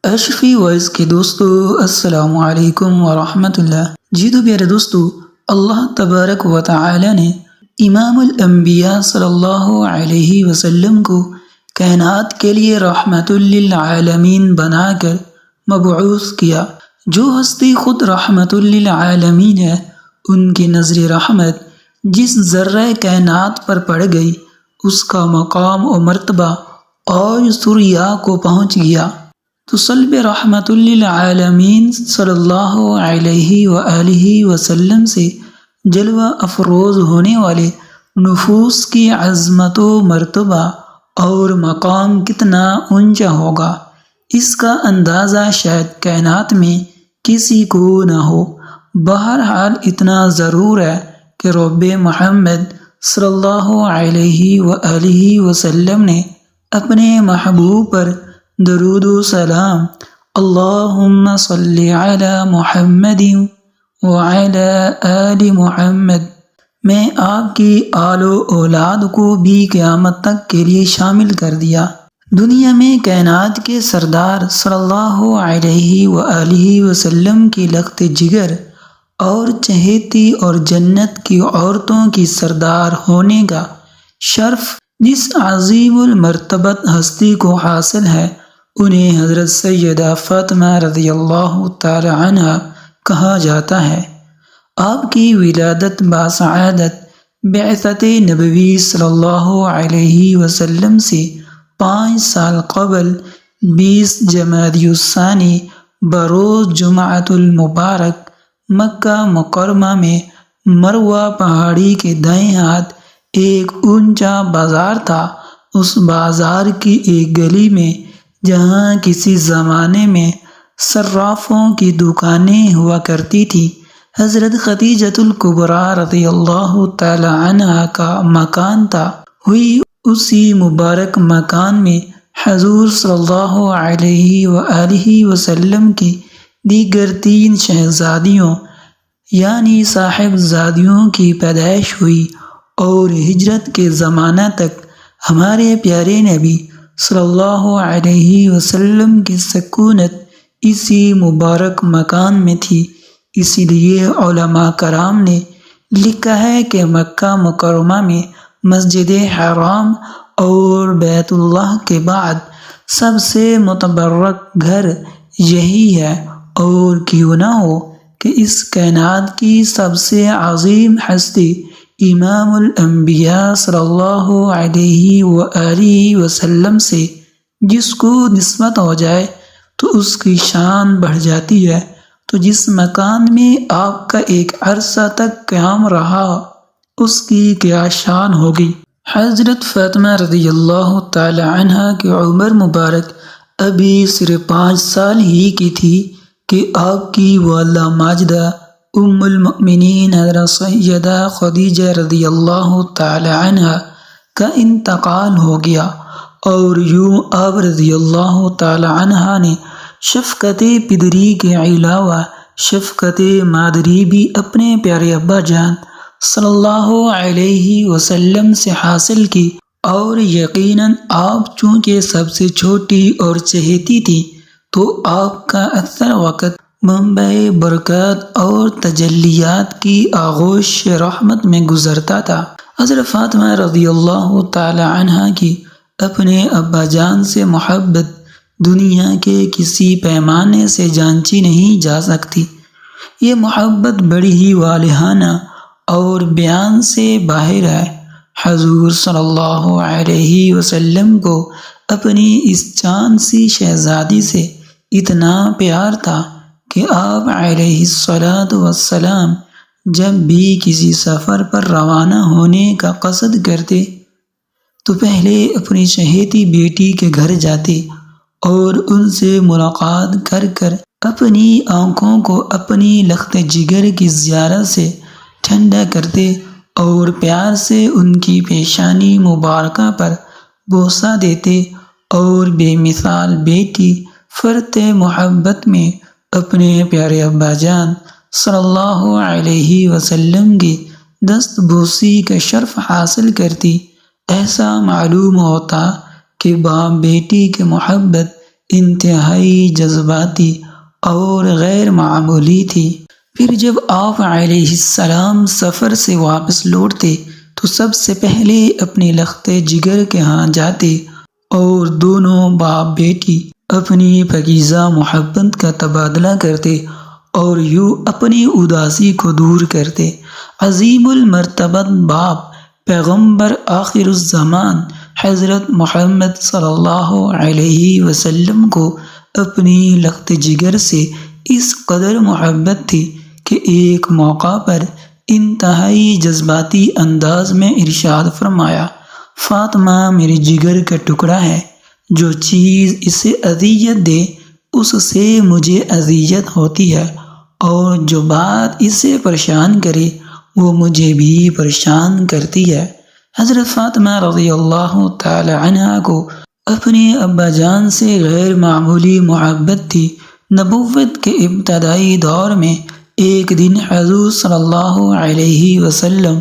اشفی voice کے دوستو السلام علیکم ورحمۃ اللہ۔ جی تو پیارے دوستو، اللہ تبارک و تعالی نے امام الانبیاء صلی اللہ علیہ وسلم کو کائنات کے لیے رحمت للعالمین بنا کر مبعوث کیا۔ جو ہستی خود رحمت للعالمین ہے، ان کی نظر رحمت جس ذرہ کائنات پر پڑ گئی، اس کا مقام و مرتبہ اور ثریا کو پہنچ گیا۔ تو صلب رحمت للعالمین صلی اللہ علیہ وآلہ وسلم سے جلوہ افروز ہونے والے نفوس کی عظمت و مرتبہ اور مقام کتنا اونچا ہوگا، اس کا اندازہ شاید کائنات میں کسی کو نہ ہو۔ بہرحال اتنا ضرور ہے کہ رب محمد صلی اللہ علیہ وآلہ وسلم نے اپنے محبوب پر درود و سلام اللہم صلی علی محمد وعلی آل محمد میں آپ کی آل و اولاد کو بھی قیامت تک کے لیے شامل کر دیا۔ دنیا میں کائنات کے سردار صلی اللہ علیہ وآلہ وسلم کی لخت جگر اور چہیتی اور جنت کی عورتوں کی سردار ہونے کا شرف جس عظیم المرتبت ہستی کو حاصل ہے، انہیں حضرت سیدہ فاطمہ رضی اللہ تعالی عنہ کہا جاتا ہے۔ آپ کی ولادت باسعادت بعثت نبوی صلی اللہ علیہ وسلم سے 5 سال قبل 20 جمادی الثانی بروز جمعۃ المبارک مکہ مکرمہ میں مروہ پہاڑی کے دائیں ہاتھ ایک اونچا بازار تھا۔ اس بازار کی ایک گلی میں جہاں کسی زمانے میں صرافوں کی دکانیں ہوا کرتی تھی، حضرت خدیجۃ الکبریٰ رضی اللہ تعالی عنہا کا مکان تھا۔ ہوئی اسی مبارک مکان میں حضور صلی اللہ علیہ وآلہ وسلم کی دیگر 3 شہزادیوں یعنی صاحبزادیوں کی پیدائش ہوئی، اور ہجرت کے زمانہ تک ہمارے پیارے نبی صلی اللہ علیہ وسلم کی سکونت اسی مبارک مکان میں تھی۔ اسی لیے علماء کرام نے لکھا ہے کہ مکہ مکرمہ میں مسجد حرام اور بیت اللہ کے بعد سب سے متبرک گھر یہی ہے، اور کیوں نہ ہو کہ اس کائنات کی سب سے عظیم ہستی امام الانبیاء صلی اللہ علیہ وآلہ وسلم سے جس کو نسبت ہو جائے تو اس کی شان بڑھ جاتی ہے۔ تو جس مکان میں آپ کا ایک عرصہ تک قیام رہا، اس کی کیا شان ہوگی۔ حضرت فاطمہ رضی اللہ تعالی عنہ کی عمر مبارک ابھی صرف 5 سال ہی کی تھی کہ آپ کی والدہ ماجدہ ام المؤمنین حضرت سیدہ خدیجہ رضی اللہ تعالی عنہ کا انتقال ہو گیا، اور یوں آپ رضی اللہ تعالی عنہ نے شفقت پدری کے علاوہ شفقت مادری بھی اپنے پیارے ابا جان صلی اللہ علیہ وسلم سے حاصل کی، اور یقیناً آپ چونکہ سب سے چھوٹی اور چہیتی تھی تو آپ کا اکثر وقت منبع برکات اور تجلیات کی آغوش رحمت میں گزرتا تھا۔ حضرت فاطمہ رضی اللہ تعالی عنہ کی اپنے ابا جان سے محبت دنیا کے کسی پیمانے سے جانچی نہیں جا سکتی۔ یہ محبت بڑی ہی والہانہ اور بیان سے باہر ہے۔ حضور صلی اللہ علیہ وسلم کو اپنی اس جان سی شہزادی سے اتنا پیار تھا کہ آپ علیہ الصلاۃ والسلام جب بھی کسی سفر پر روانہ ہونے کا قصد کرتے تو پہلے اپنی چہیتی بیٹی کے گھر جاتے اور ان سے ملاقات کر کر اپنی آنکھوں کو اپنی لخت جگر کی زیارت سے ٹھنڈا کرتے اور پیار سے ان کی پیشانی مبارکہ پر بوسہ دیتے، اور بے مثال بیٹی فرط محبت میں اپنے پیارے ابا جان صلی اللہ علیہ وسلم کی دست بوسی کا شرف حاصل کرتی۔ ایسا معلوم ہوتا کہ باپ بیٹی کی محبت انتہائی جذباتی اور غیر معمولی تھی۔ پھر جب آپ علیہ السلام سفر سے واپس لوٹتے تو سب سے پہلے اپنے لخت جگر کے ہاں جاتے اور دونوں باپ بیٹی اپنی پاکیزہ محبت کا تبادلہ کرتے اور یوں اپنی اداسی کو دور کرتے۔ عظیم المرتبت باپ پیغمبر آخر الزمان حضرت محمد صلی اللہ علیہ وسلم کو اپنی لخت جگر سے اس قدر محبت تھی کہ ایک موقع پر انتہائی جذباتی انداز میں ارشاد فرمایا، فاطمہ میرے جگر کا ٹکڑا ہے، جو چیز اسے اذیت دے اس سے مجھے اذیت ہوتی ہے، اور جو بات اسے پریشان کرے وہ مجھے بھی پریشان کرتی ہے۔ حضرت فاطمہ رضی اللہ تعالی عنہا کو اپنے ابا جان سے غیر معمولی محبت تھی۔ نبوت کے ابتدائی دور میں ایک دن حضور صلی اللہ علیہ وسلم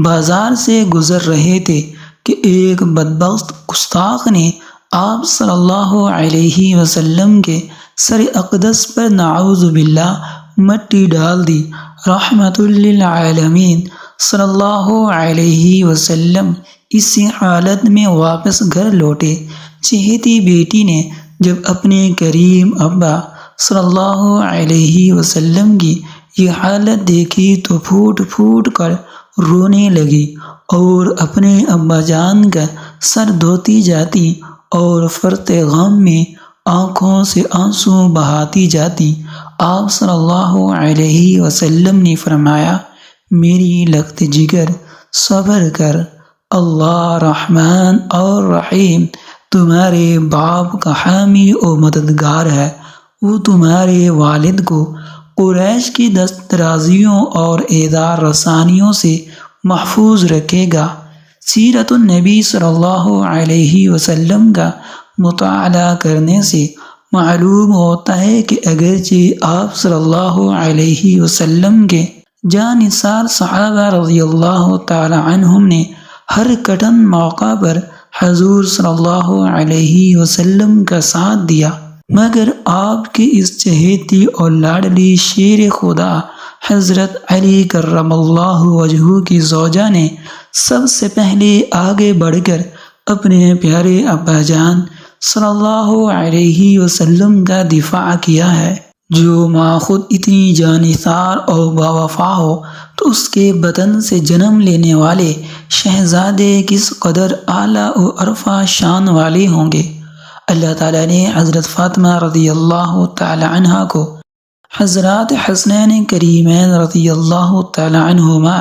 بازار سے گزر رہے تھے کہ ایک بدبخت گستاخ نے آپ صلی اللہ علیہ وسلم کے سر اقدس پر نعوذ باللہ مٹی ڈال دی۔ رحمت للعالمین صلی اللہ علیہ وسلم اسی حالت میں واپس گھر لوٹے۔ چہیتی بیٹی نے جب اپنے کریم ابا صلی اللہ علیہ وسلم کی یہ حالت دیکھی تو پھوٹ پھوٹ کر رونے لگی اور اپنے ابا جان کا سر دھوتی جاتی اور فرط غم میں آنکھوں سے آنسو بہاتی جاتی۔ آپ صلی اللہ علیہ وسلم نے فرمایا، میری لخت جگر صبر کر، اللہ رحمان اور رحیم تمہارے باپ کا حامی و مددگار ہے، وہ تمہارے والد کو قریش کی دست درازیوں اور اعذار رسانیوں سے محفوظ رکھے گا۔ سیرت النبی صلی اللہ علیہ وسلم کا مطالعہ کرنے سے معلوم ہوتا ہے کہ اگرچہ آپ صلی اللہ علیہ وسلم کے جانثار صحابہ رضی اللہ تعالی عنہم نے ہر کٹھن موقع پر حضور صلی اللہ علیہ وسلم کا ساتھ دیا، مگر آپ کی اس چہیتی اور لاڈلی شیر خدا حضرت علی کرم اللہ وجہہ کی زوجہ نے سب سے پہلے آگے بڑھ کر اپنے پیارے ابا جان صلی اللہ علیہ وسلم کا دفاع کیا ہے۔ جو ماں خود اتنی جانثار اور باوفا ہو تو اس کے بطن سے جنم لینے والے شہزادے کس قدر اعلیٰ و عرفہ شان والے ہوں گے۔ اللہ تعالیٰ نے حضرت فاطمہ رضی اللہ تعالی عنہا کو حضرات حسنین کریمین رضی اللہ تعالی عنہما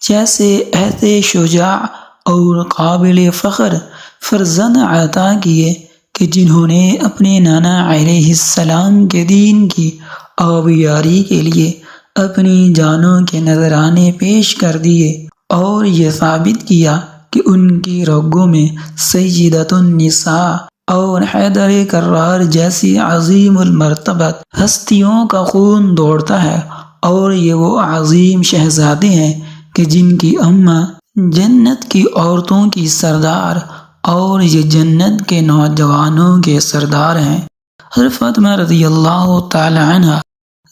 جیسے عہد شجاع اور قابل فخر فرزند عطا کیے کہ جنہوں نے اپنے نانا علیہ السلام کے دین کی آبیاری کے لیے اپنی جانوں کے نذرانے پیش کر دیے اور یہ ثابت کیا کہ ان کی رگوں میں سیدۃ النساء اور حیدر کرار جیسی عظیم المرتبت ہستیوں کا خون دوڑتا ہے، اور یہ وہ عظیم شہزادے ہیں کہ جن کی اماں جنت کی عورتوں کی سردار اور یہ جنت کے نوجوانوں کے سردار ہیں۔ حضرت فاطمہ رضی اللہ تعالی عنہ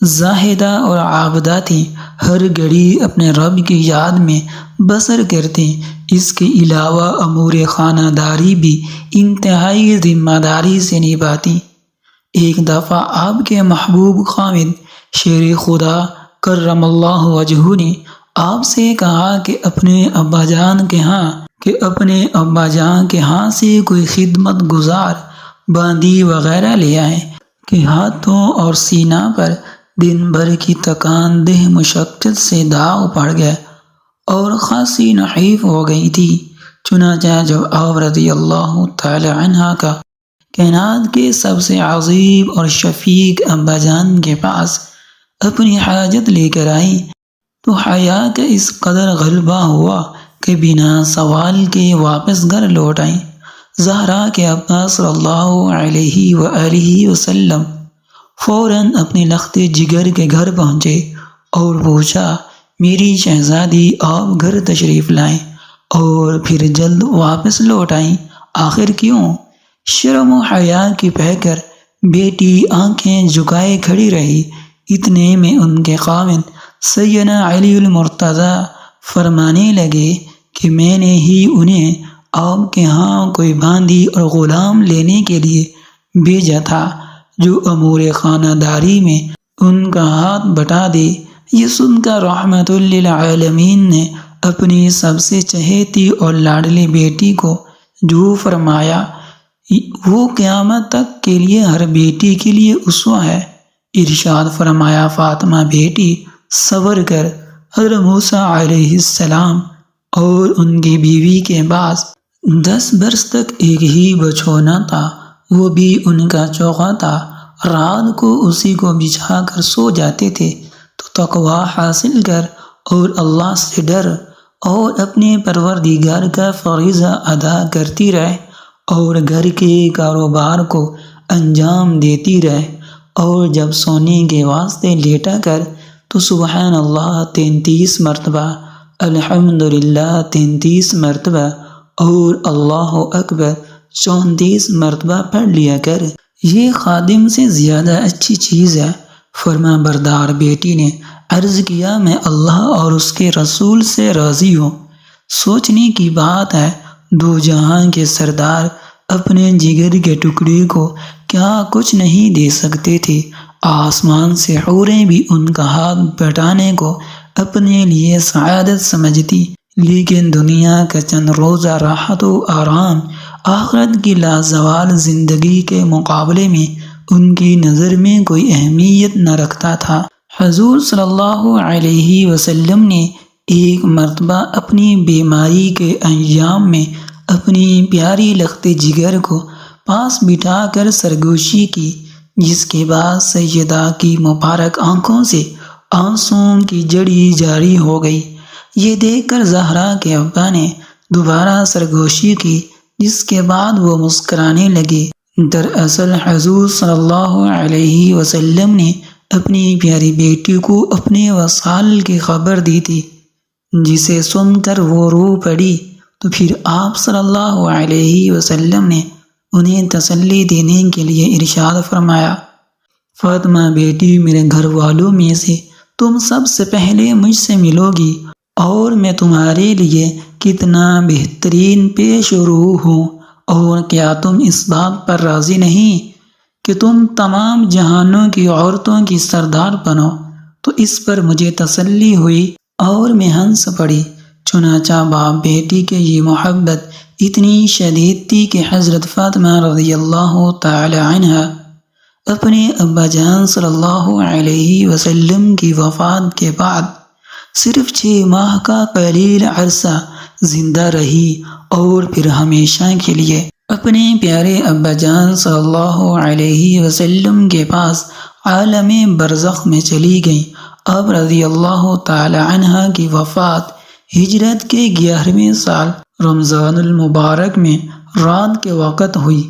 زاہدہ اور عابدہ تھی، ہر گھڑی اپنے رب کی یاد میں بسر کرتے۔ اس کے علاوہ امور خانہ داری بھی انتہائی ذمہ داری سے نبھاتی۔ ایک دفعہ آپ کے محبوب خامد شیر خدا کرم اللہ وجہہ نے آپ سے کہا کہ اپنے ابا جان کے ہاں سے کوئی خدمت گزار باندی وغیرہ لے آئیں کہ ہاتھوں اور سینہ پر دن بھر کی تکان دہ مشقت سے داغ پڑ گئے اور خاصی نحیف ہو گئی تھی۔ چنانچہ جب آپ رضی اللہ تعالی عنہ کا کائنات کے سب سے عظیم اور شفیق ابا جان کے پاس اپنی حاجت لے کر آئی تو حیا کا اس قدر غلبہ ہوا کہ بنا سوال کے واپس گھر لوٹ آئیں۔ زہرا کے ابا صلی اللہ علیہ وآلہ وسلم فوراً اپنے لخت جگر کے گھر پہنچے اور پوچھا، میری شہزادی آپ گھر تشریف لائیں اور پھر جلد واپس لوٹ آئیں، آخر کیوں؟ شرم و حیا کی بہ کر بیٹی آنکھیں جھکائے کھڑی رہی۔ اتنے میں ان کے خاوند سیدنا علی المرتضی فرمانے لگے کہ میں نے ہی انہیں آپ کے ہاں کوئی باندی اور غلام لینے کے لیے بھیجا تھا جو امور خانہ داری میں ان کا ہاتھ بٹا دے۔ یہ سن کر رحمت للعالمین نے اپنی سب سے چہیتی اور لاڈلی بیٹی کو جو فرمایا وہ قیامت تک کے لیے ہر بیٹی کے لیے اسوہ ہے۔ ارشاد فرمایا فاطمہ بیٹی صبر کر۔ حضرت موسیٰ علیہ السلام اور ان کی بیوی کے پاس 10 برس تک ایک ہی بچھونا تھا، وہ بھی ان کا چوغا تھا۔ رات کو اسی کو بچھا کر سو جاتے تھے۔ تو تقوی حاصل کر اور اللہ سے ڈر اور اپنے پروردگار کا فریضہ ادا کرتی رہ اور گھر کے کاروبار کو انجام دیتی رہ، اور جب سونے کے واسطے لیٹا کر تو سبحان اللہ 33 مرتبہ، الحمدللہ 33 مرتبہ اور اللہ اکبر 34 مرتبہ پڑھ لیا کر۔ یہ خادم سے زیادہ اچھی چیز ہے۔ فرما بردار بیٹی نے عرض کیا میں اللہ اور اس کے رسول سے راضی ہوں۔ سوچنے کی بات ہے، دو جہاں کے سردار اپنے جگر کے ٹکڑے کو کیا کچھ نہیں دے سکتے تھے۔ آسمان سے حوریں بھی ان کا ہاتھ بٹانے کو اپنے لیے سعادت سمجھتی، لیکن دنیا کا چند روزہ راحت و آرام آخرت کی لازوال زندگی کے مقابلے میں ان کی نظر میں کوئی اہمیت نہ رکھتا تھا۔ حضور صلی اللہ علیہ وسلم نے ایک مرتبہ اپنی بیماری کے ایام میں اپنی پیاری لخت جگر کو پاس بٹھا کر سرگوشی کی، جس کے بعد سیدہ کی مبارک آنکھوں سے آنسوں کی جڑی جاری ہو گئی۔ یہ دیکھ کر زہرا کے ابا نے دوبارہ سرگوشی کی، جس کے بعد وہ مسکرانے لگے۔ دراصل حضور صلی اللہ علیہ وسلم نے اپنی پیاری بیٹی کو اپنے وصال کی خبر دی تھی، جسے سن کر وہ رو پڑی۔ تو پھر آپ صلی اللہ علیہ وسلم نے انہیں تسلی دینے کے لیے ارشاد فرمایا، فاطمہ بیٹی میرے گھر والوں میں سے تم سب سے پہلے مجھ سے ملو گی، اور میں تمہارے لیے کتنا بہترین پیش رو ہوں، اور کیا تم اس بات پر راضی نہیں کہ تم تمام جہانوں کی عورتوں کی سردار بنو؟ تو اس پر مجھے تسلی ہوئی اور میں ہنس پڑی۔ چنانچہ باپ بیٹی کے یہ محبت اتنی شدید تھی کہ حضرت فاطمہ رضی اللہ تعالی عنہ اپنے ابا جان صلی اللہ علیہ وسلم کی وفات کے بعد صرف 6 ماہ کا قلیل عرصہ زندہ رہی اور پھر ہمیشہ کے لیے اپنے پیارے ابا جان صلی اللہ علیہ وسلم کے پاس عالم برزخ میں چلی گئیں۔ اب رضی اللہ تعالی عنہ کی وفات ہجرت کے 11ویں سال رمضان المبارک میں رات کے وقت ہوئی،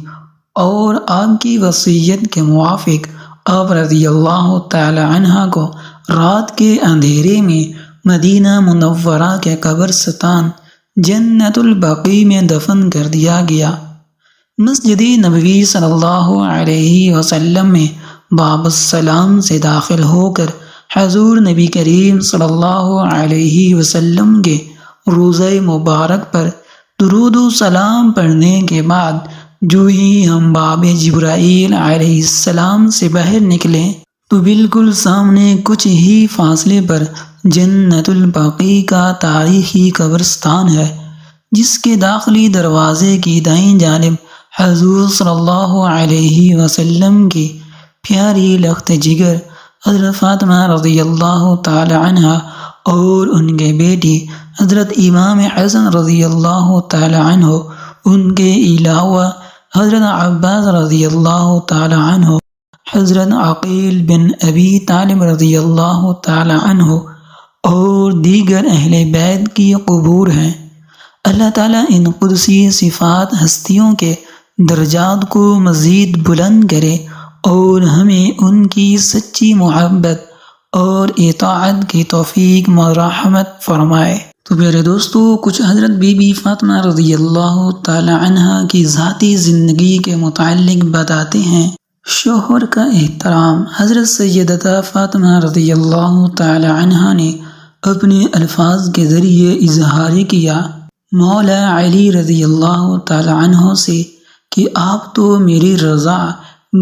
اور آپ کی وصیت کے موافق آپ رضی اللہ تعالی عنہ کو رات کے اندھیرے میں مدینہ منورہ کے قبرستان جنت البقیع میں دفن کر دیا گیا۔ مسجد نبوی صلی اللہ علیہ وسلم میں باب السلام سے داخل ہو کر حضور نبی کریم صلی اللہ علیہ وسلم کے روضہ مبارک پر درود و سلام پڑھنے کے بعد جو ہی ہم باب جبرائیل علیہ السلام سے باہر نکلے تو بالکل سامنے کچھ ہی فاصلے پر جنت البقیع کا تاریخی قبرستان ہے، جس کے داخلی دروازے کی دائیں جانب حضور صلی اللہ علیہ وسلم کی پیاری لخت جگر حضرت فاطمہ رضی اللہ تعالی عنہ اور ان کے بیٹی حضرت امام حسن رضی اللہ تعالی عنہ، ان کے علاوہ حضرت عباس رضی اللہ تعالی عنہ، حضرت عقیل بن ابی طالب رضی اللہ تعالی عنہ اور دیگر اہل بیت کی قبور ہیں۔ اللہ تعالیٰ ان قدسی صفات ہستیوں کے درجات کو مزید بلند کرے اور ہمیں ان کی سچی محبت اور اطاعت کی توفیق مرحمت فرمائے۔ تو میرے دوستو، کچھ حضرت بی بی فاطمہ رضی اللہ تعالی عنہ کی ذاتی زندگی کے متعلق بتاتے ہیں۔ شوہر کا احترام۔ حضرت سیدہ فاطمہ رضی اللہ تعالی عنہا نے اپنے الفاظ کے ذریعے اظہار کیا مولا علی رضی اللہ تعالی عنہ سے کہ آپ تو میری رضا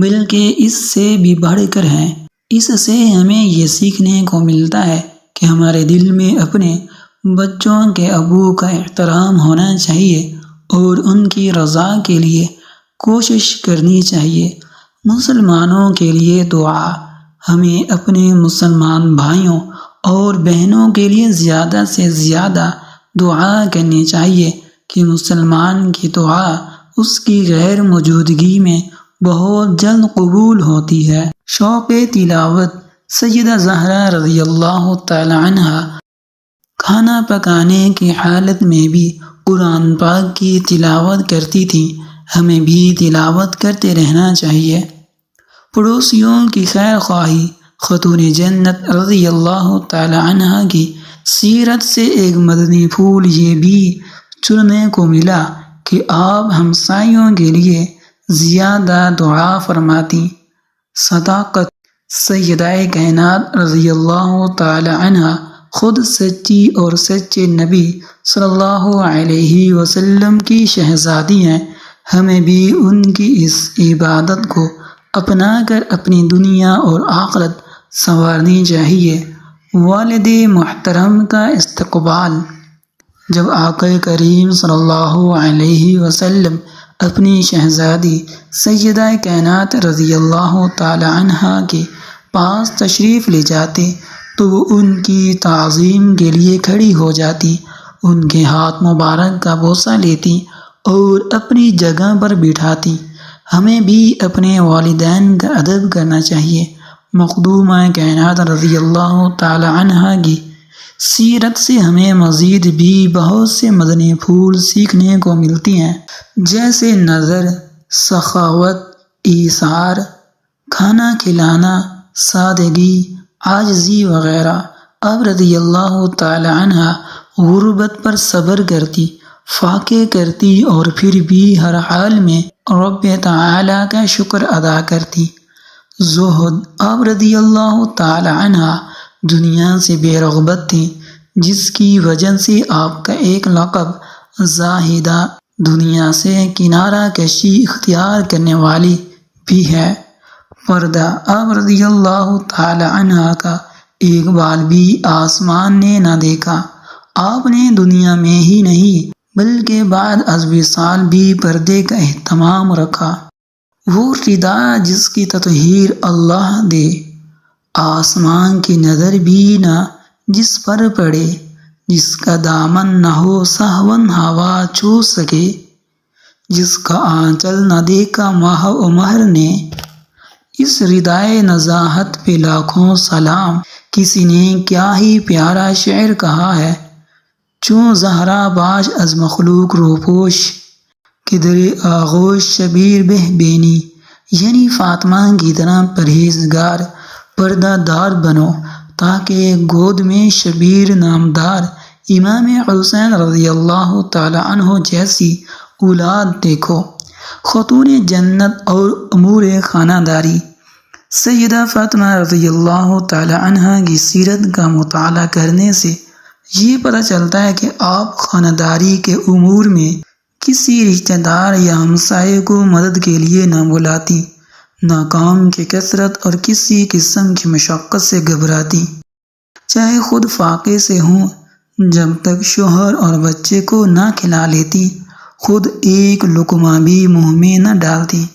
بلکہ اس سے بھی بڑھ کر ہیں۔ اس سے ہمیں یہ سیکھنے کو ملتا ہے کہ ہمارے دل میں اپنے بچوں کے ابو کا احترام ہونا چاہیے اور ان کی رضا کے لیے کوشش کرنی چاہیے۔ مسلمانوں کے لیے دعا۔ ہمیں اپنے مسلمان بھائیوں اور بہنوں کے لیے زیادہ سے زیادہ دعا کرنی چاہیے کہ مسلمان کی دعا اس کی غیر موجودگی میں بہت جلد قبول ہوتی ہے۔ شوق تلاوت۔ سیدہ زہرا رضی اللہ تعالی عنہا کھانا پکانے کی حالت میں بھی قرآن پاک کی تلاوت کرتی تھی۔ ہمیں بھی تلاوت کرتے رہنا چاہیے۔ پڑوسیوں کی خیر خواہی۔ خاتون جنت رضی اللہ تعالی عنہا کی سیرت سے ایک مدنی پھول یہ بھی سننے کو ملا کہ آپ ہمسایوں کے لیے زیادہ دعا فرماتی۔ صداقت۔ سیدہ کائنات رضی اللہ تعالی عنہا خود سچی اور سچے نبی صلی اللہ علیہ وسلم کی شہزادی ہیں۔ ہمیں بھی ان کی اس عبادت کو اپنا کر اپنی دنیا اور آخرت سنوارنی چاہیے۔ والد محترم کا استقبال۔ جب آقا کریم صلی اللہ علیہ وسلم اپنی شہزادی سیدہ کائنات رضی اللہ تعالی عنہا کے پاس تشریف لے جاتے تو وہ ان کی تعظیم کے لیے کھڑی ہو جاتی، ان کے ہاتھ مبارک کا بوسہ لیتی اور اپنی جگہ پر بٹھاتی۔ ہمیں بھی اپنے والدین کا ادب کرنا چاہیے۔ مخدومہ کائنات رضی اللہ تعالی عنہا کی سیرت سے ہمیں مزید بھی بہت سے مدنی پھول سیکھنے کو ملتی ہیں، جیسے نظر، سخاوت، ایثار، کھانا کھلانا، سادگی، عاجزی وغیرہ۔ اب رضی اللہ تعالی عنہا غربت پر صبر کرتی، فاقے کرتی اور پھر بھی ہر حال میں رب تعالی کا شکر ادا کرتی۔ زہد۔ اب رضی اللہ تعالی عنہا دنیا سے بے رغبت تھی، جس کی وجہ سے آپ کا ایک لقب زاہدہ، دنیا سے کنارہ کشی اختیار کرنے والی بھی ہے۔ پردہ۔ اب رضی اللہ تعالی عنہا کا ایک بال بھی آسمان نے نہ دیکھا۔ آپ نے دنیا میں ہی نہیں بلکہ بعد از وصال بھی پردے کا اہتمام رکھا۔ وہ ردا جس کی تطہیر اللہ دے، آسمان کی نظر بھی نہ جس پر پڑے، جس کا دامن نہ ہو سہون ہوا چھو سکے، جس کا آنچل نہ دیکھا ماہ و مہر نے۔ اس ردائے نزاہت پہ لاکھوں سلام۔ کسی نے کیا ہی پیارا شعر کہا ہے، چوں زہرا باش از مخلوق روپوش، کدر آغوش شبیر بہ بینی، یعنی فاطمہ کی طرح پرہیزگار پردہ دار بنو تاکہ گود میں شبیر نامدار امام حسین رضی اللہ تعالی عنہ جیسی اولاد دیکھو۔ خاتون جنت اور امور خانہ داری۔ سیدہ فاطمہ رضی اللہ تعالی عنہ کی سیرت کا مطالعہ کرنے سے یہ پتہ چلتا ہے کہ آپ خانہ داری کے امور میں کسی رشتہ دار یا ہمسائے کو مدد کے لیے نہ بلاتی، نہ کام کی کثرت اور کسی قسم کی مشقت سے گھبراتی، چاہے خود فاقے سے ہوں، جب تک شوہر اور بچے کو نہ کھلا لیتی، خود ایک لقمہ بھی منہ میں نہ ڈالتی۔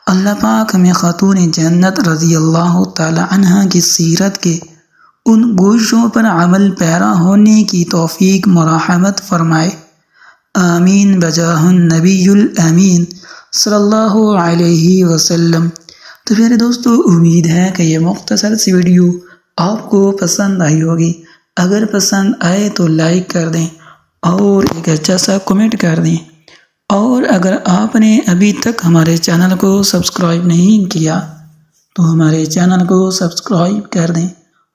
اللہ پاک ہمیں خاتون جنت رضی اللہ تعالی عنہ کی سیرت کے ان گوشوں پر عمل پیرا ہونے کی توفیق مرحمت فرمائے۔ آمین بجاہ النبی الامین صلی اللہ علیہ وسلم۔ تو میرے دوستو، امید ہے کہ یہ مختصر سی ویڈیو آپ کو پسند آئی ہوگی۔ اگر پسند آئے تو لائک کر دیں اور ایک اچھا سا کمنٹ کر دیں، اور اگر آپ نے ابھی تک ہمارے چینل کو سبسکرائب نہیں کیا تو ہمارے چینل کو سبسکرائب کر دیں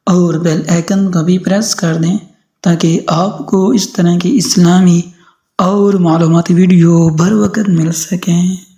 اور بیل آئیکن کو بھی پریس کر دیں تاکہ آپ کو اس طرح کی اسلامی اور معلوماتی ویڈیو بر وقت مل سکیں۔